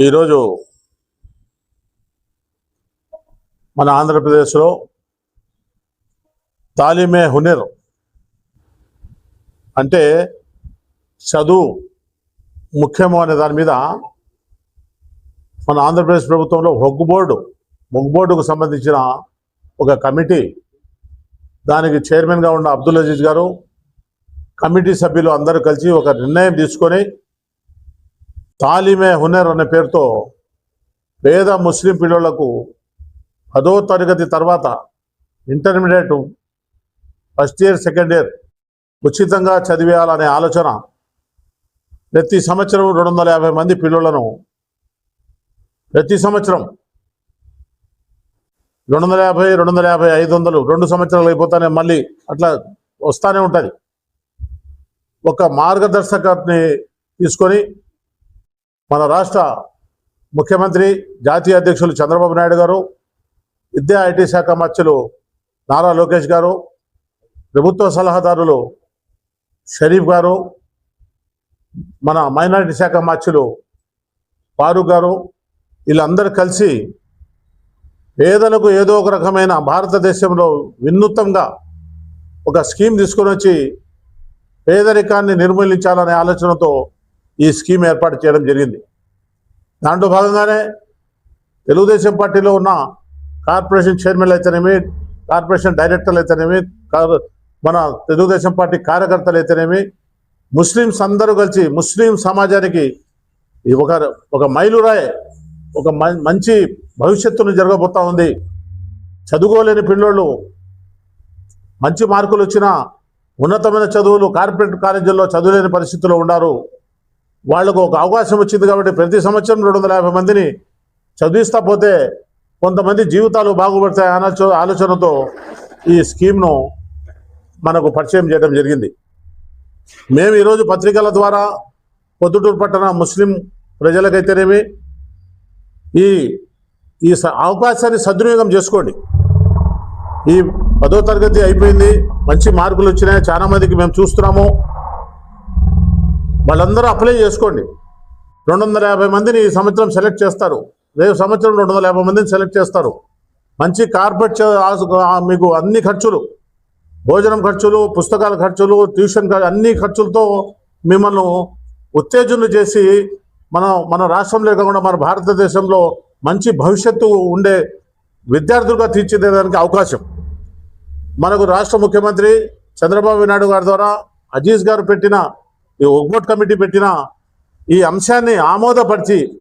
ఈరోజు మన ఆంధ్రప్రదేశ్లో తాలీమే హునర్ అంటే చదువు ముఖ్యము అనే దాని మీద మన ఆంధ్రప్రదేశ్ ప్రభుత్వంలో వక్ఫ్ బోర్డుకు సంబంధించిన ఒక కమిటీ, దానికి చైర్మన్గా ఉన్న అబ్దుల్ అజీజ్ గారు, కమిటీ సభ్యులు అందరూ కలిసి ఒక నిర్ణయం తీసుకొని తాలీమే హునర్ అనే పేరుతో పేద ముస్లిం పిల్లలకు 10వ తరగతి తర్వాత intermediate first year second year ఉచితంగా చదివేయాలనే ఆలోచన. ప్రతి సంవత్సరం 250 మంది పిల్లలను ప్రతి సంవత్సరం 250, 500 2 సంవత్సరాలు అయిపోతానే మళ్ళీ అట్లా వస్తూనే ఉంటుంది. ఒక మార్గదర్శకాన్ని తీసుకొని మన రాష్ట్ర ముఖ్యమంత్రి, జాతీయ అధ్యక్షులు చంద్రబాబు నాయుడు గారు, విద్యా ఐటీ శాఖ మంత్రులు నారా లోకేష్ గారు, ప్రభుత్వ సలహాదారులు షరీఫ్ గారు, మన మైనారిటీ శాఖ మంత్రులు ఫారూక్ గారు, వీళ్ళందరూ కలిసి పేదలకు ఏదో ఒక రకమైన భారతదేశంలో వినూత్నంగా ఒక స్కీమ్ తీసుకొని వచ్చి పేదరికాన్ని నిర్మూలించాలనే ఆలోచనతో ఈ స్కీమ్ ఏర్పాటు చేయడం జరిగింది. దాంట్లో భాగంగానే తెలుగుదేశం పార్టీలో ఉన్న కార్పొరేషన్ చైర్మన్లు అయితేనేమి, కార్పొరేషన్ డైరెక్టర్లు అయితేనేమి, మన తెలుగుదేశం పార్టీ కార్యకర్తలు అయితేనేమి, ముస్లిమ్స్ అందరూ కలిసి ముస్లిం సమాజానికి ఒక మైలురాయి, ఒక మంచి భవిష్యత్తును జరగబోతా ఉంది. చదువుకోలేని పిల్లోళ్ళు మంచి మార్కులు వచ్చినా ఉన్నతమైన చదువులు కార్పొరేట్ కాలేజీల్లో చదువులేని పరిస్థితుల్లో ఉన్నారు. వాళ్లకు ఒక అవకాశం వచ్చింది కాబట్టి ప్రతి సంవత్సరం 250 మందిని చదివిస్తా పోతే కొంతమంది జీవితాలు బాగుపడతాయి ఆలోచనతో ఈ స్కీమ్ను మనకు పరిచయం చేయడం జరిగింది. మేము ఈరోజు పత్రికల ద్వారా పొద్దుటూరు పట్టణ ముస్లిం ప్రజలకైతేనేమి ఈ అవకాశాన్ని సద్వినియోగం చేసుకోండి. ఈ 10వ తరగతి అయిపోయింది, మంచి మార్కులు వచ్చినాయి, చాలా మందికి మేము చూస్తున్నాము. వాళ్ళందరూ అప్లై చేసుకోండి. 250 మందిని ఈ సంవత్సరం సెలెక్ట్ చేస్తారు. రేపు సంవత్సరం 250 మందిని సెలెక్ట్ చేస్తారు. మంచి కార్పొరేట్ మీకు అన్ని ఖర్చులు, భోజనం ఖర్చులు, పుస్తకాల ఖర్చులు, ట్యూషన్ అన్ని ఖర్చులతో మిమ్మల్ని ఉత్తేజన చేసి మన రాష్ట్రంలో కాకుండా మన భారతదేశంలో మంచి భవిష్యత్తు ఉండే విద్యార్థులుగా తీర్చిదిద్దడానికి అవకాశం. మనకు రాష్ట్ర ముఖ్యమంత్రి చంద్రబాబు నాయుడు గారి ద్వారా అజీజ్ గారు పెట్టిన ఈ వక్ఫ్ బోర్డ్ కమిటీ పెట్టిన ఈ అంశాన్ని ఆమోదపరిచి